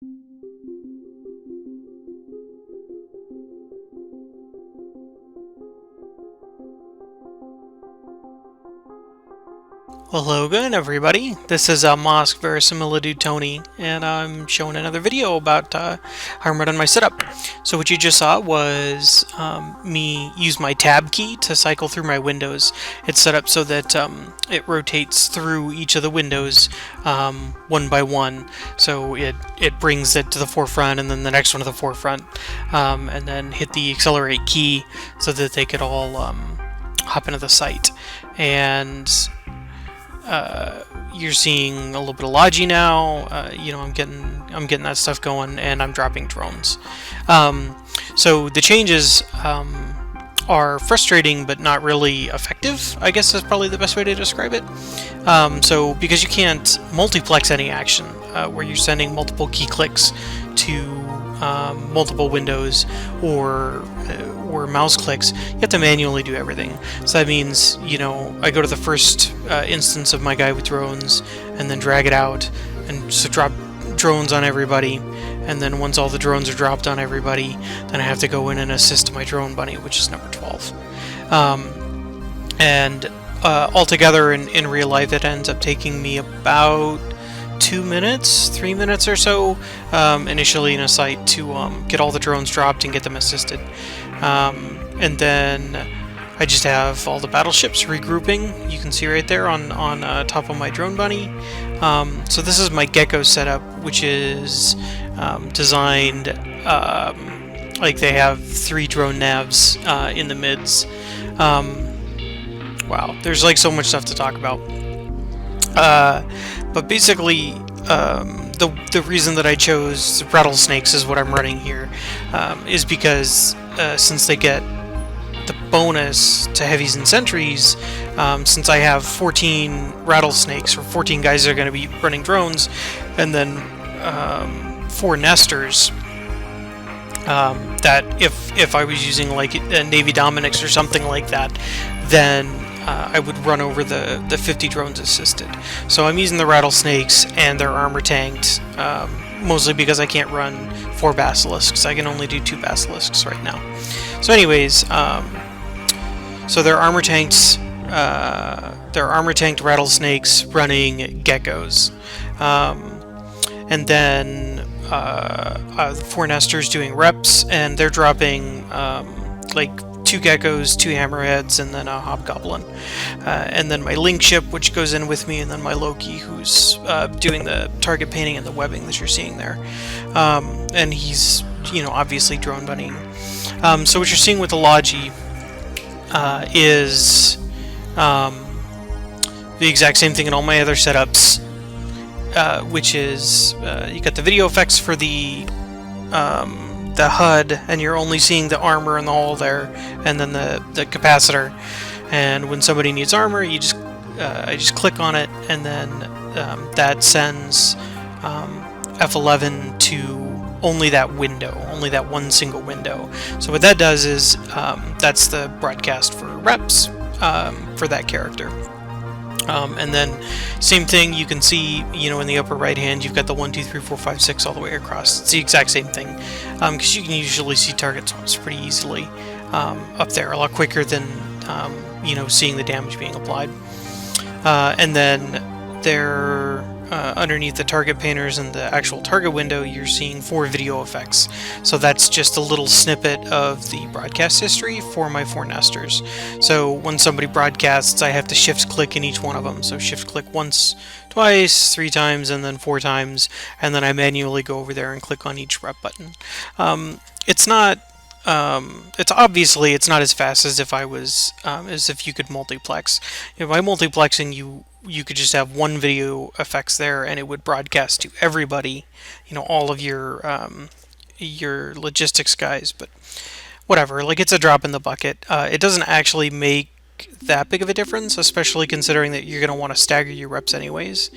Well, hello again, everybody. This is Mosque Verisimilitude Tony, and I'm showing another video about how I'm running my setup. So what you just saw was me use my tab key to cycle through my windows. It's set up so that it rotates through each of the windows one by one. So it brings it to the forefront, and then the next one to the forefront, and then hit the accelerate key so that they could all hop into the site. And you're seeing a little bit of logi now. You know, I'm getting that stuff going, and I'm dropping drones. So the changes are frustrating, but not really effective, I guess is probably the best way to describe it. So because you can't multiplex any action, where you're sending multiple key clicks to multiple windows or mouse clicks, you have to manually do everything. So that means, you know, I go to the first instance of my guy with drones and then drag it out and so drop drones on everybody, and then once all the drones are dropped on everybody, then I have to go in and assist my drone bunny, which is number 12. And altogether in real life it ends up taking me about 2 minutes, 3 minutes or so initially in a site to get all the drones dropped and get them assisted. And then I just have all the battleships regrouping. You can see right there on top of my drone bunny. So this is my Gecko setup, which is designed like they have 3 drone navs in the mids. Wow, there's like so much stuff to talk about. But basically, the reason that I chose rattlesnakes is what I'm running here, is because since they get the bonus to heavies and sentries, since I have 14 rattlesnakes, or 14 guys that are going to be running drones, and then 4 nesters, that if I was using like a Navy Dominix or something like that, then I would run over the 50 drones assisted. So I'm using the rattlesnakes, and they're armor tanked, mostly because I can't run 4 basilisks. I can only do 2 basilisks right now. So anyways, so they're armor tanked rattlesnakes running geckos, and then the 4 nesters doing reps, and they're dropping like 2 geckos, 2 hammerheads, and then a hobgoblin. And then my link ship, which goes in with me, and then my Loki, who's doing the target painting and the webbing that you're seeing there. And he's, you know, obviously drone bunnying. So what you're seeing with the logi is the exact same thing in all my other setups, which is you got the video effects for the HUD, and you're only seeing the armor and the hull there, and then the capacitor. And when somebody needs armor, you just I just click on it, and then that sends F11 to only that window, only that one single window. So what that does is that's the broadcast for reps for that character. And then same thing, you can see, you know, in the upper right hand, you've got the 1, 2, 3, 4, 5, 6 all the way across. It's the exact same thing, because you can usually see target swaps pretty easily up there, a lot quicker than you know, seeing the damage being applied. And then there, underneath the target painters and the actual target window, you're seeing 4 video effects. So that's just a little snippet of the broadcast history for my 4 nesters. So when somebody broadcasts, I have to shift click in each one of them. So shift click once, twice, 3 times, and then 4 times, and then I manually go over there and click on each rep button. It's not it's obviously it's not as fast as if I was as if you could multiplex. You know, by multiplexing, you could just have 1 video effects there, and it would broadcast to everybody, you know, all of your logistics guys. But whatever, like, it's a drop in the bucket. It doesn't actually make that big of a difference, especially considering that you're going to want to stagger your reps anyways.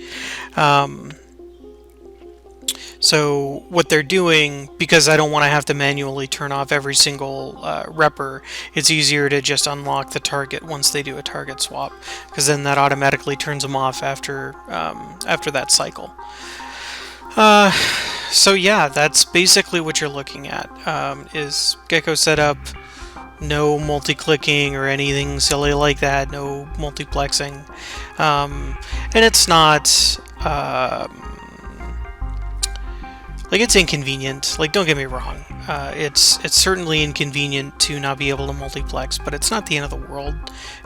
So what they're doing, because I don't want to have to manually turn off every single repper, it's easier to just unlock the target once they do a target swap, because then that automatically turns them off after that cycle. So yeah, that's basically what you're looking at, is Gecko setup, no multi-clicking or anything silly like that, no multiplexing. And it's not, like, it's inconvenient. Like, don't get me wrong. It's certainly inconvenient to not be able to multiplex, but it's not the end of the world.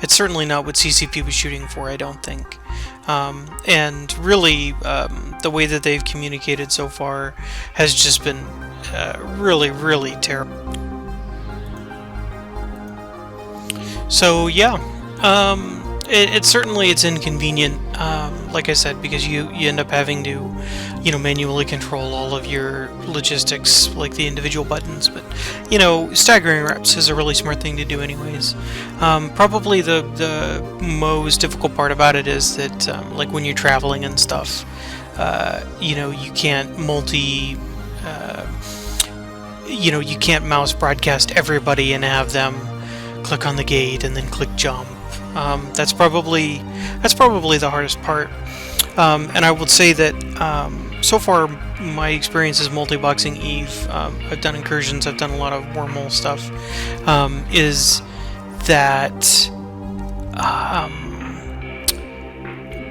It's certainly not what CCP was shooting for, I don't think. And really, the way that they've communicated so far has just been really, really terrible. So yeah, it certainly it's inconvenient, like I said, because you end up having to, manually control all of your logistics, like the individual buttons. But staggering reps is a really smart thing to do, anyways. Probably the most difficult part about it is that, like when you're traveling and stuff, you can't you can't mouse broadcast everybody and have them click on the gate and then click jump. That's probably the hardest part. And I would say that so far my experience is multiboxing EVE. I've done incursions, I've done a lot of wormhole stuff. Is that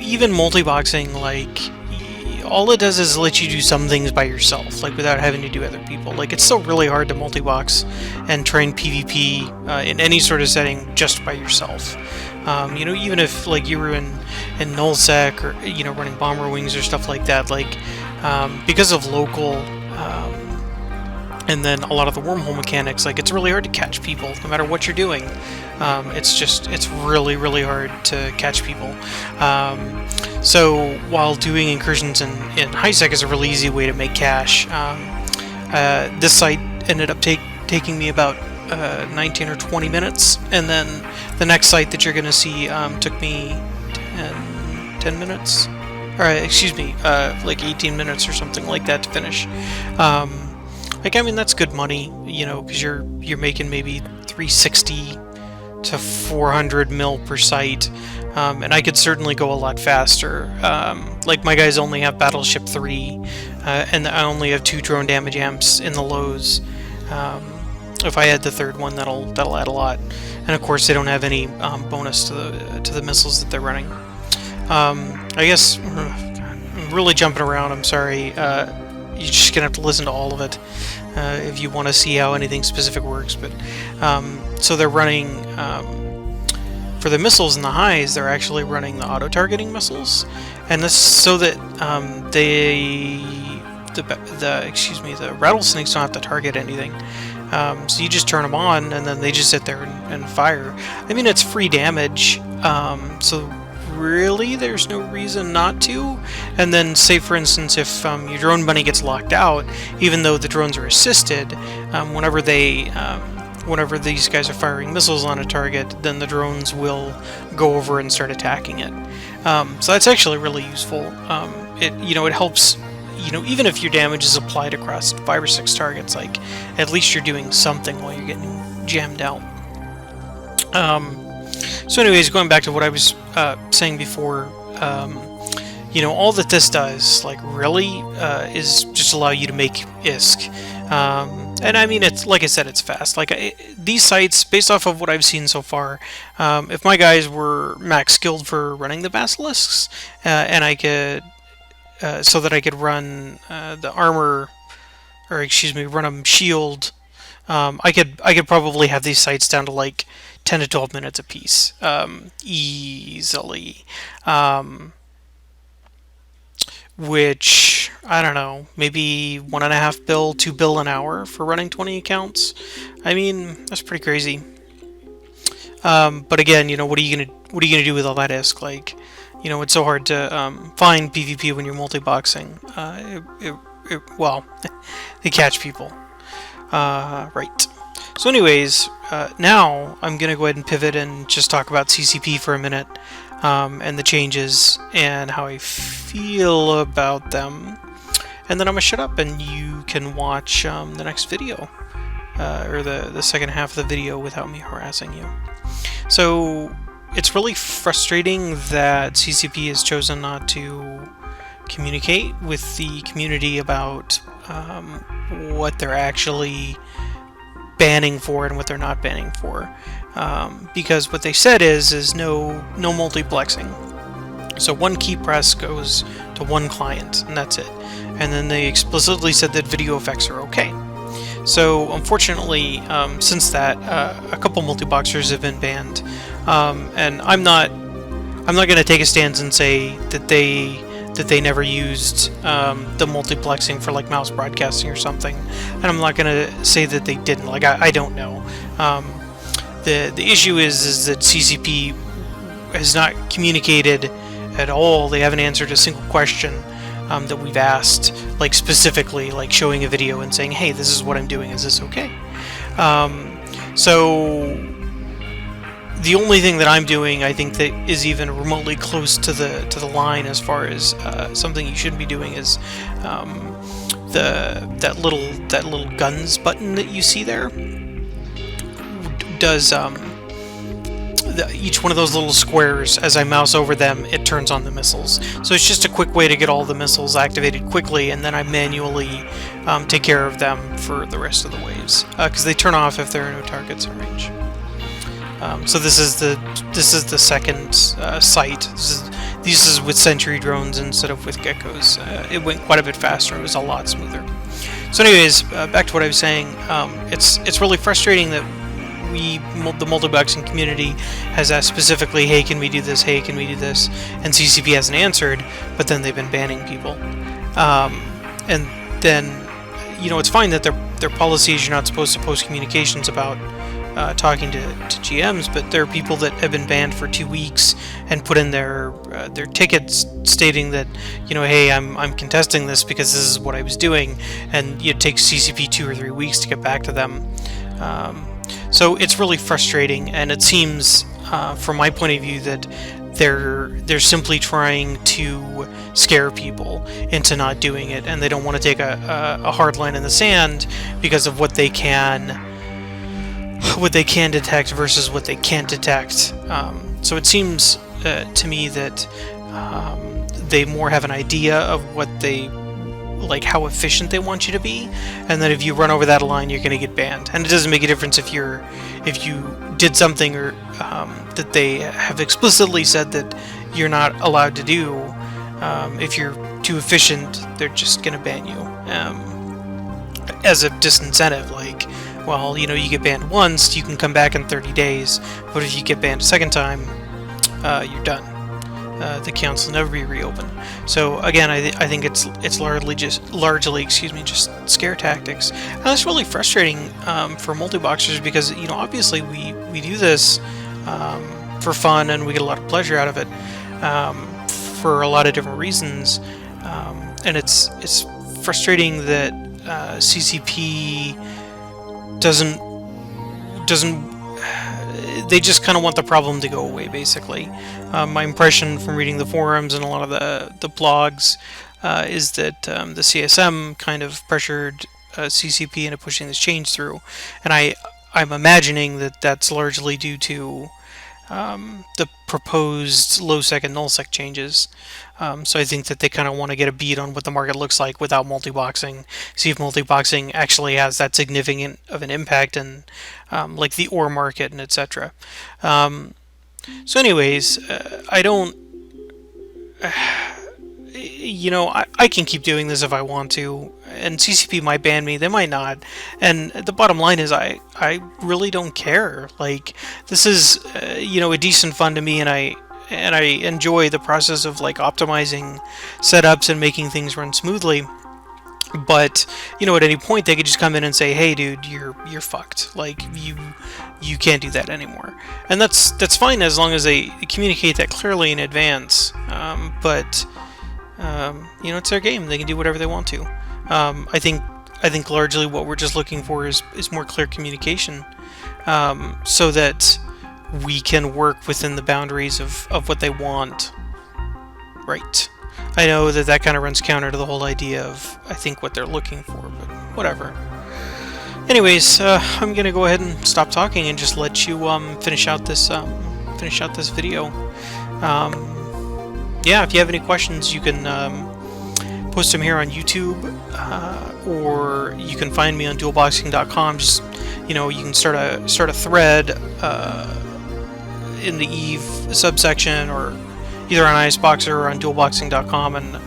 even multiboxing, like, all it does is let you do some things by yourself, like without having to do other people. Like, it's still really hard to multibox and train PvP in any sort of setting just by yourself. Even if like you were in nullsec or running bomber wings or stuff like that, like because of local and then a lot of the wormhole mechanics, like it's really hard to catch people no matter what you're doing. It's really, really hard to catch people. So while doing incursions in high-sec is a really easy way to make cash, this site ended up taking me about 19 or 20 minutes, and then the next site that you're going to see took me 10 minutes, or excuse me, like 18 minutes or something like that to finish. That's good money, because you're making maybe 360 to 400 mil per site, and I could certainly go a lot faster. Like, my guys only have Battleship 3, and I only have 2 drone damage amps in the lows. If I had the third one, that'll add a lot. And of course, they don't have any bonus to the missiles that they're running. I guess I'm really jumping around. I'm sorry. You're just gonna have to listen to all of it if you want to see how anything specific works. But so they're running for the missiles in the highs. They're actually running the auto-targeting missiles, and this so that the rattlesnakes don't have to target anything. So you just turn them on, and then they just sit there and fire. It's free damage, so really there's no reason not to. And then, say for instance, if your drone bunny gets locked out, even though the drones are assisted, whenever these guys are firing missiles on a target, then the drones will go over and start attacking it. So that's actually really useful. It helps. Even if your damage is applied across 5 or 6 targets, like, at least you're doing something while you're getting jammed out. So anyways, going back to what I was saying before, all that this does, like, really, is just allow you to make ISK. And it's, like I said, it's fast. Like, these sites, based off of what I've seen so far, if my guys were max skilled for running the basilisks, and I could... so that I could run the armor, or excuse me, run a shield. I could probably have these sites down to like 10 to 12 minutes a piece, easily. Which, I don't know, maybe 1.5 bill, 2 bill an hour for running 20 accounts. That's pretty crazy. But again, what are you gonna do with all that ISK? Like, it's so hard to find PvP when you're multiboxing. Well, they catch people. Right. So anyways, now I'm going to go ahead and pivot and just talk about CCP for a minute, and the changes and how I feel about them. And then I'm going to shut up and you can watch the next video, or the second half of the video without me harassing you. So... it's really frustrating that CCP has chosen not to communicate with the community about what they're actually banning for and what they're not banning for, because what they said is no multiplexing. So one key press goes to one client, and that's it. And then they explicitly said that video effects are okay. So unfortunately, since that, a couple multiboxers have been banned, and I'm not going to take a stance and say that they never used the multiplexing for like mouse broadcasting or something, and I'm not going to say that they didn't. Like I don't know. The issue is that CCP has not communicated at all. They haven't answered a single question that we've asked, like specifically, like showing a video and saying, "Hey, this is what I'm doing. Is this okay?" So the only thing that I'm doing, I think, that is even remotely close to the line as far as something you shouldn't be doing is that little guns button that you see there does each one of those little squares, as I mouse over them, it turns on the missiles. So it's just a quick way to get all the missiles activated quickly, and then I manually take care of them for the rest of the waves, because they turn off if there are no targets in range. So this is the second site. This is with Sentry drones instead of with Geckos. It went quite a bit faster. It was a lot smoother. So anyways, back to what I was saying. It's really frustrating that the multiboxing community has asked specifically, hey, can we do this? Hey, can we do this? And CCP hasn't answered, but then they've been banning people. And then, it's fine that their policy is you're not supposed to post communications about talking to GMs, but there are people that have been banned for 2 weeks and put in their tickets stating that, hey, I'm contesting this because this is what I was doing, and it takes CCP 2 or 3 weeks to get back to them. So it's really frustrating, and it seems, from my point of view, that they're simply trying to scare people into not doing it, and they don't want to take a hard line in the sand because of what they can detect versus what they can't detect. So it seems to me that they more have an idea of what they like, how efficient they want you to be, and then if you run over that line, you're going to get banned. And it doesn't make a difference if you did something or that they have explicitly said that you're not allowed to do. If you're too efficient, they're just going to ban you as a disincentive. Like, well, you get banned once, you can come back in 30 days, but if you get banned a second time, you're done. The accounts will never be reopened. So again, I think it's largely just scare tactics, and that's really frustrating for multiboxers because obviously we do this for fun and we get a lot of pleasure out of it for a lot of different reasons, and it's frustrating that CCP doesn't they just kind of want the problem to go away, basically. My impression from reading the forums and a lot of the blogs is that the CSM kind of pressured CCP into pushing this change through, and I'm imagining that that's largely due to the proposed low-sec and null-sec changes. So I think that they kind of want to get a beat on what the market looks like without multiboxing, see if multiboxing actually has that significant of an impact in like the ore market and etc. So anyways, I don't... I can keep doing this if I want to, and CCP might ban me, they might not, and the bottom line is I really don't care. Like, this is a decent fun to me, and I enjoy the process of like optimizing setups and making things run smoothly. But at any point they could just come in and say, hey dude, you're fucked, like you can't do that anymore, and that's fine as long as they communicate that clearly in advance. But it's their game, they can do whatever they want to. I think largely what we're just looking for is more clear communication, so that we can work within the boundaries of what they want. Right. I know that kind of runs counter to the whole idea of, I think, what they're looking for, but whatever. Anyways, I'm gonna go ahead and stop talking and just let you finish out this video. Yeah, if you have any questions, you can post them here on YouTube, or you can find me on dualboxing.com. Just, you know, you can start a thread in the EVE subsection, or either on Iceboxer or on dualboxing.com, and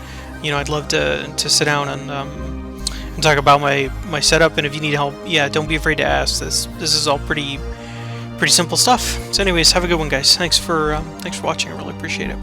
you know, I'd love to sit down and talk about my setup. And if you need help, yeah, don't be afraid to ask. This is all pretty simple stuff. So anyways, have a good one, guys. Thanks for watching. I really appreciate it.